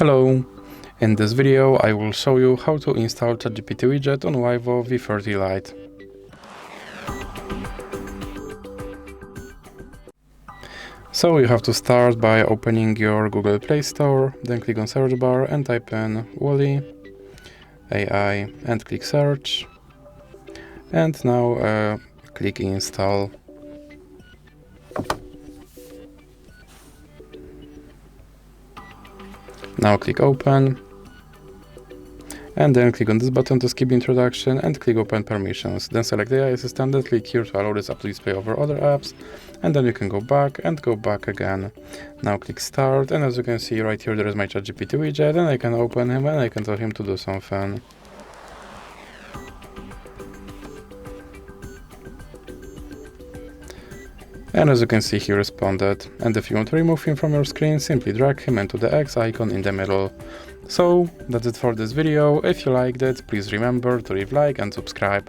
Hello! In this video I will show you how to install ChatGPT Widget on VIVO V40 Lite. So you have to start by opening your Google Play Store, then click on search bar and type in Wally AI and click search. And now click install. Now click open. And then click on this button to skip the introduction and click open permissions. Then select AI assistant and click here to allow this app to display over other apps. And then you can go back and go back again. Now click start, and as you can see right here there is my ChatGPT widget, and I can open him and I can tell him to do something. And as you can see, he responded. And if you want to remove him from your screen, simply drag him into the X icon in the middle. So that's it for this video. If you liked it, please remember to leave a like and subscribe.